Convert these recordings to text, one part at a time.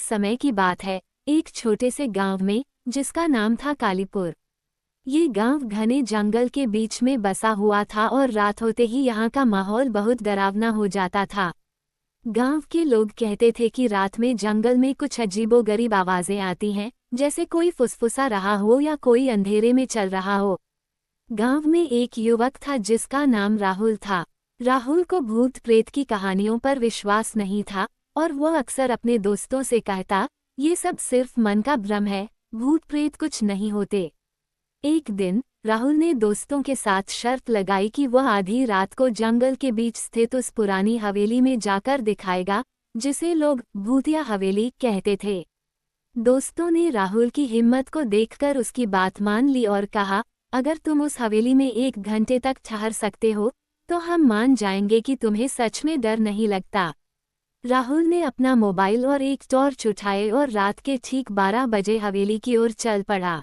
समय की बात है, एक छोटे से गांव में, जिसका नाम था कालीपुर। ये गांव घने जंगल के बीच में बसा हुआ था और रात होते ही यहाँ का माहौल बहुत डरावना हो जाता था। गांव के लोग कहते थे कि रात में जंगल में कुछ अजीबोगरीब आवाजें आती हैं, जैसे कोई फुसफुसा रहा हो या कोई अंधेरे में चल रहा हो। गांव में एक युवक था जिसका नाम राहुल था। राहुल को भूत प्रेत की कहानियों पर विश्वास नहीं था और वह अक्सर अपने दोस्तों से कहता, ये सब सिर्फ मन का भ्रम है, भूत प्रेत कुछ नहीं होते। एक दिन राहुल ने दोस्तों के साथ शर्त लगाई कि वह आधी रात को जंगल के बीच स्थित उस पुरानी हवेली में जाकर दिखाएगा, जिसे लोग भूतिया हवेली कहते थे। दोस्तों ने राहुल की हिम्मत को देखकर उसकी बात मान ली और कहा, अगर तुम उस हवेली में 1 घंटे तक ठहर सकते हो तो हम मान जाएंगे कि तुम्हें सच में डर नहीं लगता। राहुल ने अपना मोबाइल और एक टॉर्च उठाए और रात के ठीक 12 बजे हवेली की ओर चल पड़ा।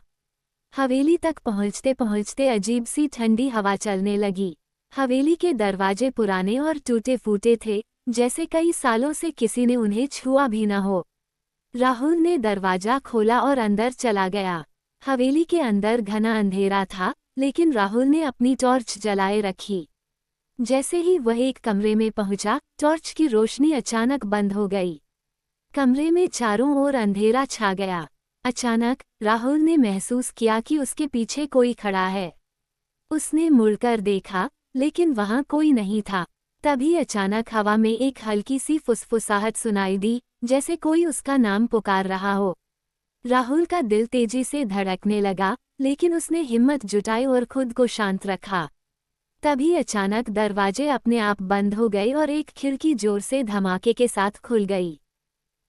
हवेली तक पहुंचते पहुंचते अजीब सी ठंडी हवा चलने लगी। हवेली के दरवाजे पुराने और टूटे फूटे थे, जैसे कई सालों से किसी ने उन्हें छुआ भी न हो। राहुल ने दरवाजा खोला और अंदर चला गया। हवेली के अंदर घना अंधेरा था, लेकिन राहुल ने अपनी टॉर्च जलाए रखी। जैसे ही वह एक कमरे में पहुंचा, टॉर्च की रोशनी अचानक बंद हो गई। कमरे में चारों ओर अंधेरा छा गया। अचानक राहुल ने महसूस किया कि उसके पीछे कोई खड़ा है। उसने मुड़कर देखा, लेकिन वहां कोई नहीं था। तभी अचानक हवा में एक हल्की सी फुसफुसाहट सुनाई दी, जैसे कोई उसका नाम पुकार रहा हो। राहुल का दिल तेजी से धड़कने लगा, लेकिन उसने हिम्मत जुटाई और खुद को शांत रखा। तभी अचानक दरवाजे अपने आप बंद हो गए और एक खिड़की जोर से धमाके के साथ खुल गई।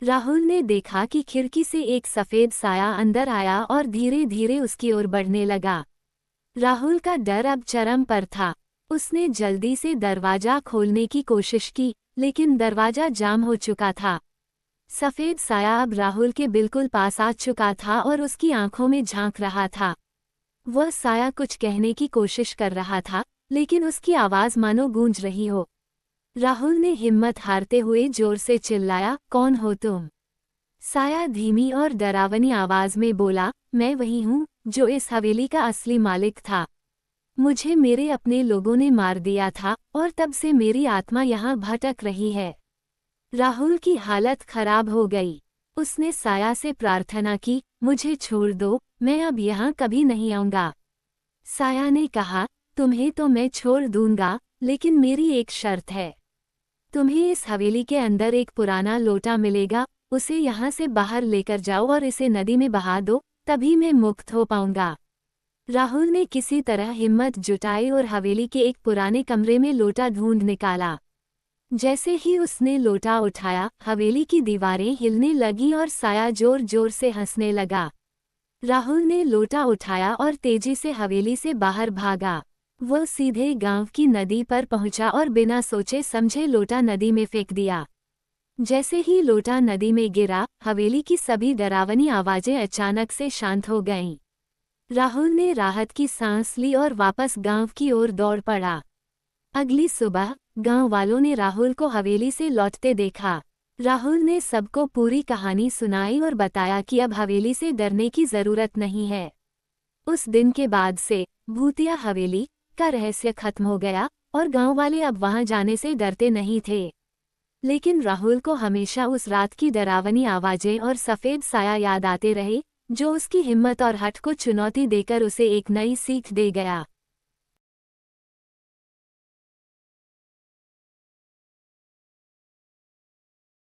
राहुल ने देखा कि खिड़की से एक सफ़ेद साया अंदर आया और धीरे धीरे उसकी ओर बढ़ने लगा। राहुल का डर अब चरम पर था। उसने जल्दी से दरवाजा खोलने की कोशिश की, लेकिन दरवाजा जाम हो चुका था। सफ़ेद साया अब राहुल के बिल्कुल पास आ चुका था और उसकी आंखों में झांक रहा था। वह साया कुछ कहने की कोशिश कर रहा था, लेकिन उसकी आवाज़ मानो गूंज रही हो। राहुल ने हिम्मत हारते हुए जोर से चिल्लाया, कौन हो तुम? साया धीमी और डरावनी आवाज में बोला, मैं वही हूँ जो इस हवेली का असली मालिक था। मुझे मेरे अपने लोगों ने मार दिया था और तब से मेरी आत्मा यहाँ भटक रही है। राहुल की हालत खराब हो गई। उसने साया से प्रार्थना की, मुझे छोड़ दो, मैं अब यहाँ कभी नहीं आऊँगा। साया ने कहा, तुम्हें तो मैं छोड़ दूंगा, लेकिन मेरी एक शर्त है। तुम्हें इस हवेली के अंदर एक पुराना लोटा मिलेगा, उसे यहाँ से बाहर लेकर जाओ और इसे नदी में बहा दो, तभी मैं मुक्त हो पाऊंगा। राहुल ने किसी तरह हिम्मत जुटाई और हवेली के एक पुराने कमरे में लोटा ढूंढ निकाला। जैसे ही उसने लोटा उठाया, हवेली की दीवारें हिलने लगी और साया जोर जोर से हंसने लगा। राहुल ने लोटा उठाया और तेजी से हवेली से बाहर भागा। वह सीधे गांव की नदी पर पहुंचा और बिना सोचे समझे लोटा नदी में फेंक दिया। जैसे ही लोटा नदी में गिरा, हवेली की सभी डरावनी आवाजें अचानक से शांत हो गईं। राहुल ने राहत की सांस ली और वापस गांव की ओर दौड़ पड़ा। अगली सुबह गांव वालों ने राहुल को हवेली से लौटते देखा। राहुल ने सबको पूरी कहानी सुनाई और बताया कि अब हवेली से डरने की जरूरत नहीं है। उस दिन के बाद से भूतिया हवेली का रहस्य खत्म हो गया और गांव वाले अब वहां जाने से डरते नहीं थे। लेकिन राहुल को हमेशा उस रात की डरावनी आवाजें और सफ़ेद साया याद आते रहे, जो उसकी हिम्मत और हठ को चुनौती देकर उसे एक नई सीख दे गया।